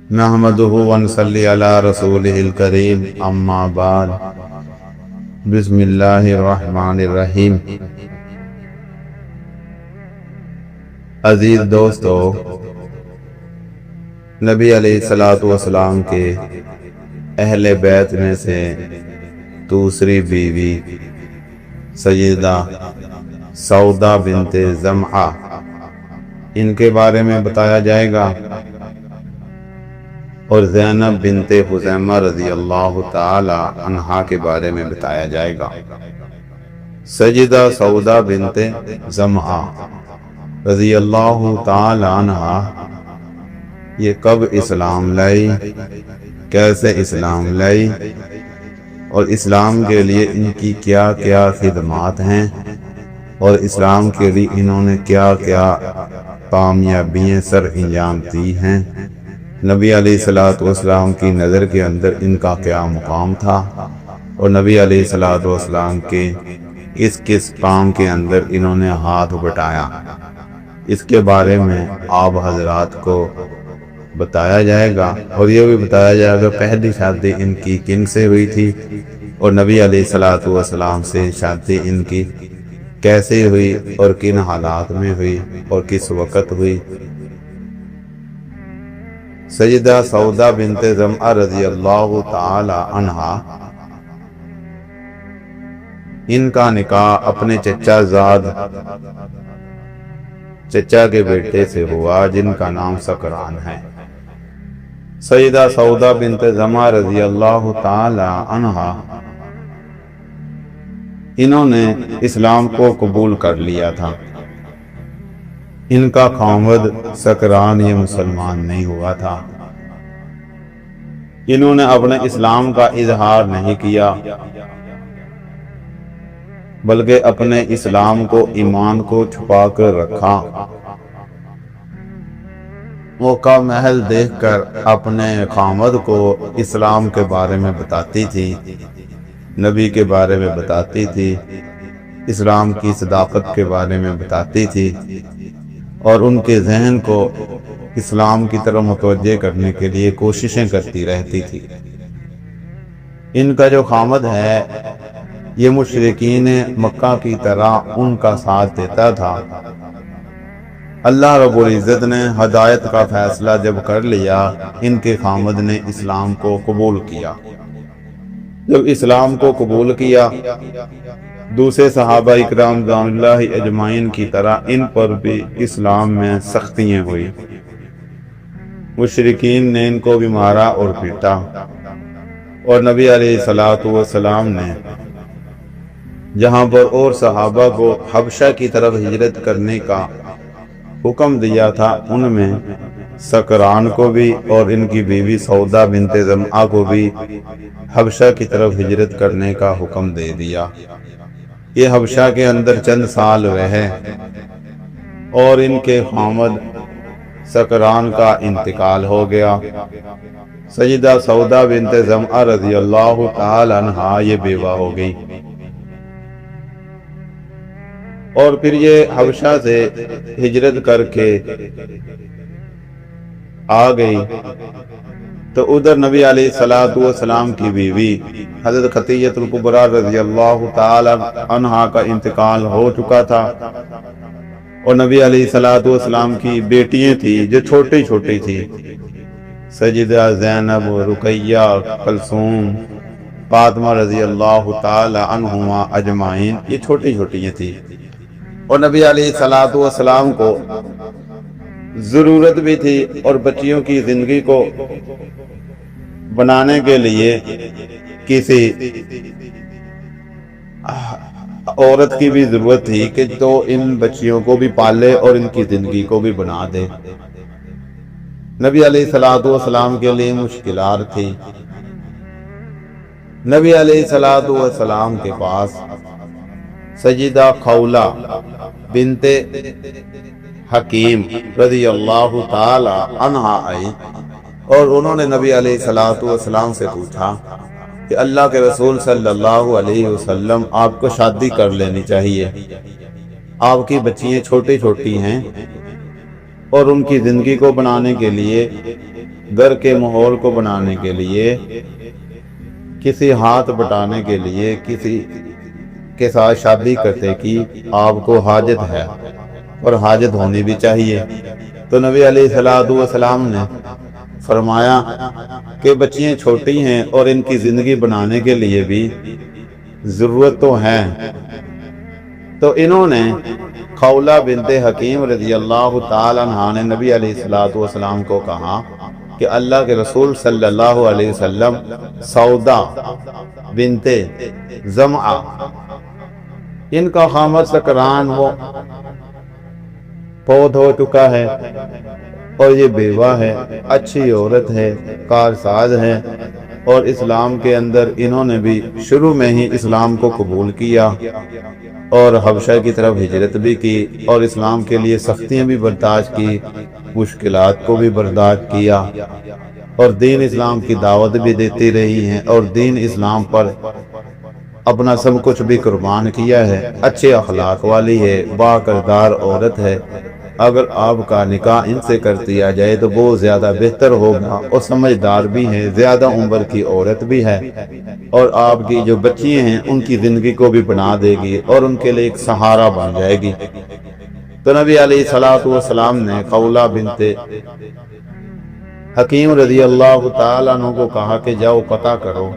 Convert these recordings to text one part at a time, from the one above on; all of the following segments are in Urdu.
نحمدہ ونصلی علی رسولہ الکریم اما بعد بسم اللہ الرحمن الرحیم۔ عزیز دوستو، نبی علیہ السلام کے اہل بیت میں سے دوسری بیوی سیدہ سودا بنت زمعہ، ان کے بارے میں بتایا جائے گا، اور زینب بنت خزیمہ رضی اللہ تعالی عنہا کے بارے میں بتایا جائے گا۔ سیدہ سودا بنت زمعہ رضی اللہ تعالی عنہا یہ کب اسلام لائی، کیسے اسلام لائی، اور اسلام کے لیے ان کی کیا کیا خدمات ہیں، اور اسلام کے لیے انہوں نے کیا کیا کامیابیاں سر انجام دی ہیں، نبی علیہ السلام کی نظر کے اندر ان کا کیا مقام تھا، اور نبی علیہ السلام کے کس کام کے اندر انہوں نے ہاتھ بٹایا، اس کے بارے میں آپ حضرات کو بتایا جائے گا، اور یہ بھی بتایا جائے گا پہلی شادی ان کی کن سے ہوئی تھی، اور نبی علیہ السلام سے شادی ان کی کیسے ہوئی اور کن حالات میں ہوئی اور کس وقت ہوئی۔ سیدہ سودا بنت زمعہ رضی اللہ تعالی عنہا، ان کا نکاح اپنے چچا زاد چچا کے بیٹے سے ہوا جن کا نام سکران ہے۔ سیدہ سودا بنت زمعہ رضی اللہ تعالی عنہا، انہوں نے اسلام کو قبول کر لیا تھا۔ ان کا خاوند سکران یہ مسلمان نہیں ہوا تھا، انہوں نے اپنے اسلام کا اظہار نہیں کیا، بلکہ اپنے اسلام کو ایمان کو چھپا کر رکھا۔ موقع محل دیکھ کر اپنے خاوند کو اسلام کے بارے میں بتاتی تھی، نبی کے بارے میں بتاتی تھی، اسلام کی صداقت کے بارے میں بتاتی تھی، اور ان کے ذہن کو اسلام کی طرف متوجہ کرنے کے لیے کوششیں کرتی رہتی تھی۔ ان کا جو خاوند ہے یہ مشرکین مکہ کی طرح ان کا ساتھ دیتا تھا۔ اللہ رب العزت نے ہدایت کا فیصلہ جب کر لیا، ان کے خاوند نے اسلام کو قبول کیا۔ جب اسلام کو قبول کیا، دوسرے صحابہ اکرام رضوان اللہ اجمعین کی طرح ان پر بھی اسلام میں سختیاں ہوئی۔ مشرکین نے ان کو بھی مارا اور پیٹا، اور نبی علیہ السلام نے جہاں پر اور صحابہ کو حبشہ کی طرف ہجرت کرنے کا حکم دیا تھا، ان میں سکران کو بھی اور ان کی بیوی سودا بنت زمعہ کو بھی حبشہ کی طرف ہجرت کرنے کا حکم دے دیا۔ یہ حبشہ کے اندر چند سال رہے، اور ان کے خاوند سکران کا انتقال ہو گیا۔ سیدہ سودا بنت زمعہ رضی اللہ تعالی عنہا یہ بیوہ ہو گئی، اور پھر یہ حبشہ سے ہجرت کر کے آ گئی، تو ادھر نبی علیہ السلام کی بیوی حضرت خدیجہ الکبریٰ رضی اللہ تعالی عنہا کا انتقال ہو چکا تھا، اور نبی علیہ السلام کی بیٹیاں تھیں جو چھوٹی چھوٹی تھی، سیدہ زینب، رقیہ، کلثوم، فاطمہ رضی اللہ تعالی عنہما اجمعین، یہ چھوٹی چھوٹی تھی، اور نبی علیہ السلام کو ضرورت بھی تھی، اور بچیوں کی زندگی کو بنانے کے لیے کسی عورت کی بھی ضرورت تھی کہ تو ان بچیوں کو بھی پالے اور ان کی زندگی کو بھی بنا دے۔ نبی علیہ السلام کے لیے مشکلات تھی۔ نبی علیہ السلام کے پاس سیدہ خولہ بنت حکیم رضی اللہ تعالی عنہا آئی، اور انہوں نے نبی علیہ السلام سے پوچھا کہ اللہ کے رسول صلی اللہ علیہ وسلم، آپ کو شادی کر لینی چاہیے، آپ کی بچیاں چھوٹی چھوٹی ہیں، اور ان کی زندگی کو بنانے کے لیے گھر کے ماحول کو بنانے کے لیے، کسی ہاتھ بٹانے کے لیے کسی کے ساتھ شادی کرتے کہ آپ کو حاجت ہے اور حاجت ہونی بھی چاہیے، تو نبی علیہ الصلوۃ والسلام نے فرمایا کہ بچیاں چھوٹی ہیں اور ان کی زندگی بنانے کے لیے بھی ضرورت تو ہے۔ تو انہوں نے خولہ بنت حکیم رضی اللہ تعالی عنہ نے نبی علیہ الصلوۃ والسلام کو کہا کہ اللہ کے رسول صلی اللہ علیہ وسلم سودا بنت زمعہ، ان کا خامد سکران وہ فوت ہو چکا ہے اور یہ بیوہ ہے، اچھی عورت ہے، کارساز ہے، اور اسلام کے اندر انہوں نے بھی شروع میں ہی اسلام کو قبول کیا اور حبشہ کی طرف ہجرت بھی کی اور اسلام کے لیے سختیاں بھی برداشت کی، مشکلات کو بھی برداشت کیا اور دین اسلام کی دعوت بھی دیتی رہی ہیں اور دین اسلام پر اپنا سب کچھ بھی قربان کیا ہے، اچھے اخلاق والی ہے، با کردار عورت ہے۔ اگر آپ کا نکاح ان سے کر دیا جائے تو بہت زیادہ بہتر ہوگا، اور سمجھدار بھی ہے، زیادہ عمر کی عورت بھی ہے، اور آپ کی جو بچیاں ہیں ان کی زندگی کو بھی بنا دے گی اور ان کے لیے ایک سہارا بن جائے گی۔ تو نبی علیہ الصلوۃ والسلام نے خولہ بنت حکیم رضی اللہ تعالیٰ عنہ کو کہا کہ جاؤ قطع کرو۔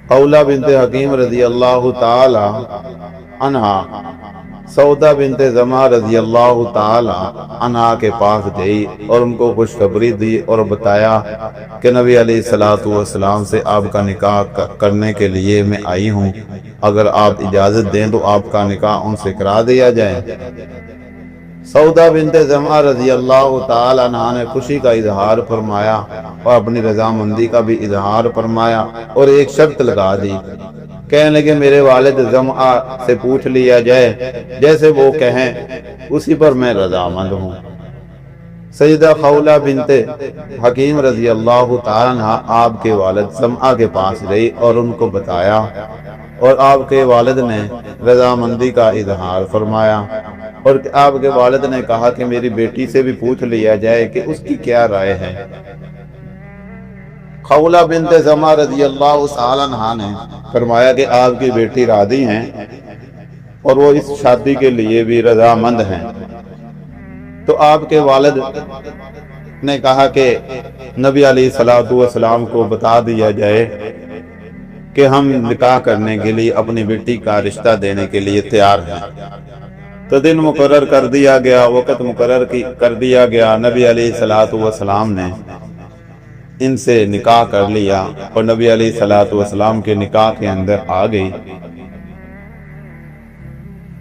خولہ بنت حکیم رضی اللہ تعالی عنہا سودا بنت زمعہ رضی اللہ تعالی عنہا کے پاس گئی اور ان کو خوشخبری دی اور بتایا کہ نبی علیہ الصلوۃ والسلام سے آپ کا نکاح کرنے کے لیے میں آئی ہوں، اگر آپ اجازت دیں تو آپ کا نکاح ان سے کرا دیا جائے۔ سودا بنت زمعہ رضی اللہ تعالی عنہا نے خوشی کا اظہار فرمایا اور اپنی رضامندی کا بھی اظہار فرمایا اور ایک شرط لگا دی، کہنے لگے میرے والد زمعہ سے پوچھ لیا جائے، جیسے وہ کہیں اسی پر میں رضامند ہوں۔ سیدہ خولہ بنت حکیم رضی اللہ تعالی عنہ آپ کے والد زمعہ کے پاس گئی اور ان کو بتایا، اور آپ کے والد نے رضامندی کا اظہار فرمایا، اور آپ کے والد نے کہا کہ میری بیٹی سے بھی پوچھ لیا جائے کہ اس کی کیا رائے ہے۔ خولہ بنت زمعہ رضی اللہ تعالی عنہ نے فرمایا کہ آپ کی بیٹی راضی ہیں اور وہ اس شادی کے لیے بھی رضامند ہیں۔ تو آپ کے والد نے کہا کہ نبی علیہ الصلوۃ والسلام کو بتا دیا جائے کہ ہم نکاح کرنے کے لیے اپنی بیٹی کا رشتہ دینے کے لیے تیار ہیں۔ تو دن مقرر کر دیا گیا، وقت مقرر کر دیا گیا، نبی علیہ الصلوۃ والسلام نے ان سے نکاح کر لیا اور نبی علیہ الصلوۃ والسلام کے نکاح کے اندر آ گئی۔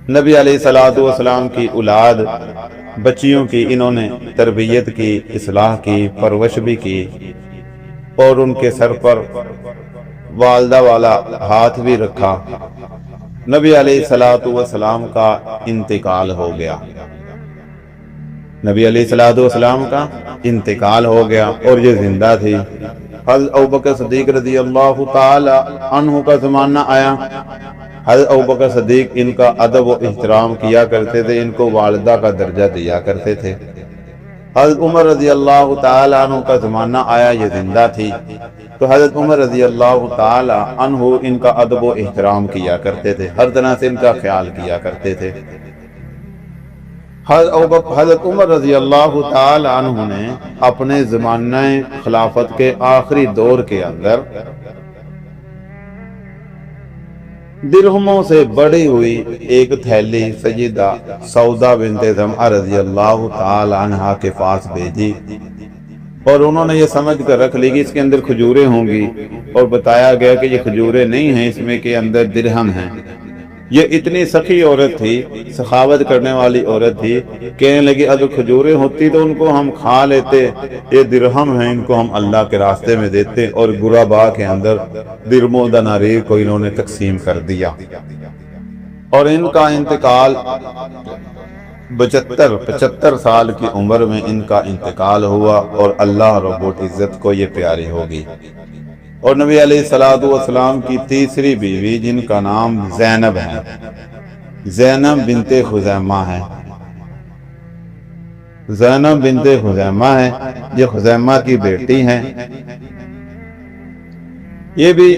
نبی علیہ الصلوۃ والسلام کی اولاد بچیوں کی انہوں نے تربیت کی، اصلاح کی، پرورش بھی کی، اور ان کے سر پر والدہ والا ہاتھ بھی رکھا۔ نبی علیہ الصلوۃ والسلام کا انتقال ہو گیا، نبی علیہ الصلوۃ والسلام کا انتقال ہو گیا اور یہ زندہ تھی۔ حضرت ابوبکر صدیق رضی اللہ تعالی عنہ کا زمانہ آیا۔ حضرت ابوبکر صدیق ان کا ادب و احترام کیا کرتے تھے، ان کو والدہ کا درجہ دیا کرتے تھے۔ حضرت عمر رضی اللہ تعالی عنہ کا زمانہ آیا، یہ زندہ تھی، تو حضرت عمر رضی اللہ تعالی عنہ ان کا ادب و احترام کیا کرتے تھے، ہر طرح سے ان کا خیال کیا کرتے تھے۔ حضرت عمر رضی اللہ تعالی عنہ نے اپنے زمانہ خلافت کے آخری دور کے اندر درہموں سے بڑی ہوئی ایک تھیلی سیدہ سودا بنت زمعہ رضی اللہ تعالی عنہا کے پاس بھیجی، اور انہوں نے یہ سمجھ کر رکھ لی کہ اس کے اندر کھجوریں ہوں گی، اور بتایا گیا کہ یہ کھجوریں نہیں ہیں، اس میں کے اندر درہم ہیں۔ یہ اتنی سخی عورت تھی، سخاوت کرنے والی عورت تھی، کہنے لگی اگر کھجوریں ہوتی تو ان کو ہم کھا لیتے، یہ درہم ہیں، ان کو ہم اللہ کے راستے میں دیتے، اور غربا کے اندر درہم و دنانیر کو انہوں نے تقسیم کر دیا۔ اور ان کا انتقال 75 سال کی عمر میں ان کا انتقال ہوا، اور اللہ رب العزت کو یہ پیاری ہوگی۔ اور نبی علیہ الصلوۃ والسلام کی تیسری بیوی جن کا نام زینب ہے، زینب بنت خزیمہ ہے، زینب بنت خزیمہ ہے، یہ خزیمہ کی بیٹی ہیں، یہ بھی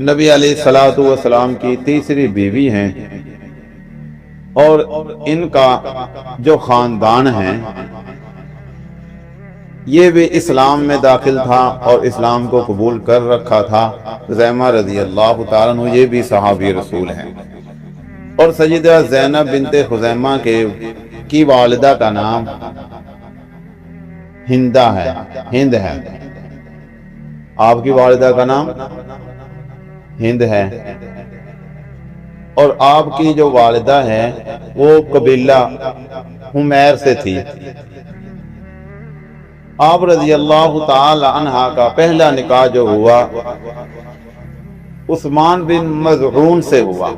نبی علیہ الصلوۃ والسلام کی تیسری بیوی ہیں، اور ان کا جو خاندان ہے یہ بھی اسلام میں داخل تھا اور اسلام کو قبول کر رکھا تھا۔ خزیمہ رضی اللہ تعالیٰ عنہ یہ بھی صحابی رسول ہیں، اور سیدہ زینب بنت خزیمہ کی والدہ کا نام ہند ہے، آپ کی والدہ کا نام ہند ہے، اور آپ کی جو والدہ ہے وہ قبیلہ حمیر سے تھی۔ آپ رضی اللہ تعالی عنہ کا پہلا نکاح جو ہوا عثمان بن مظعون سے ہوا،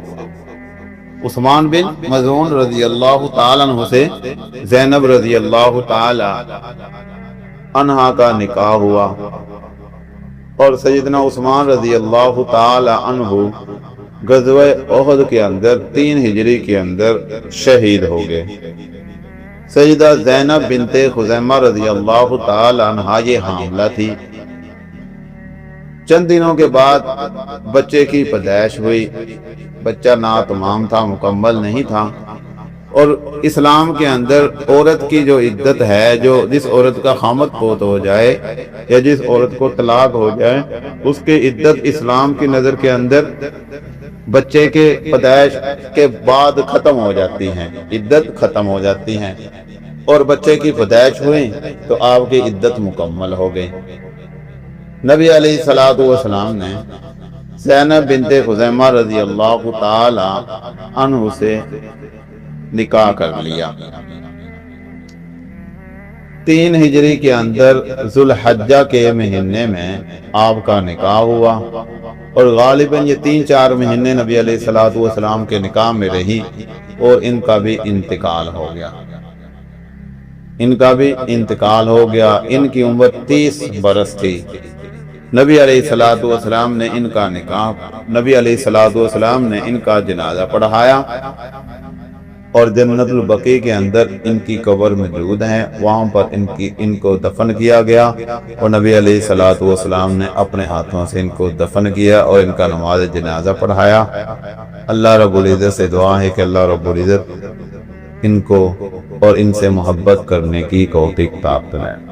عثمان بن مظعون رضی اللہ تعالی عنہ سے زینب رضی اللہ تعالی عنہ کا نکاح ہوا، اور سیدنا عثمان رضی اللہ تعالی عنہ غزوہ احد کے اندر 3 ہجری کے اندر شہید ہو گئے۔ سیدہ زینب بنت خزیمہ رضی اللہ تعالی عنہ یہ حاملہ تھی، چند دنوں کے بعد بچے کی پیدائش ہوئی، بچہ ناتمام تھا، مکمل نہیں تھا، اور اسلام کے اندر عورت کی جو عدت ہے، جس عورت کا خامد فوت ہو جائے یا جس عورت کو طلاق ہو جائے، اس کی عدت اسلام کی نظر کے اندر بچے کے پیدائش کے بعد ختم ہو جاتی ہیں، عدت ختم ہو جاتی ہیں، اور بچے کی پیدائش ہوئی تو آپ کی عدت مکمل ہو گئی۔ نبی علیہ الصلوۃ والسلام نے زینب بنت خزیمہ رضی اللہ تعالی عنہ سے نکاح کر لیا۔ 3 ہجری کے اندر ذوالحجہ کے مہینے میں آپ کا نکاح ہوا، اور غالباً یہ 3-4 مہینے نبی علیہ الصلوۃ والسلام کے نکاح میں رہی، اور ان کا بھی انتقال ہو گیا، ان کی عمر 30 برس تھی۔ نبی علیہ الصلوۃ والسلام نے ان کا نکاح، نبی علیہ الصلوۃ والسلام نے ان کا جنازہ پڑھایا، اور جنت البقیع کے اندر ان کی قبر موجود ہے، وہاں پر ان کو دفن کیا گیا، اور نبی علیہ الصلوۃ والسلام نے اپنے ہاتھوں سے ان کو دفن کیا اور ان کا نماز جنازہ پڑھایا۔ اللہ رب العزت سے دعا ہے کہ اللہ رب العزت ان کو اور ان سے محبت کرنے کی توفیق عطا فرمائے۔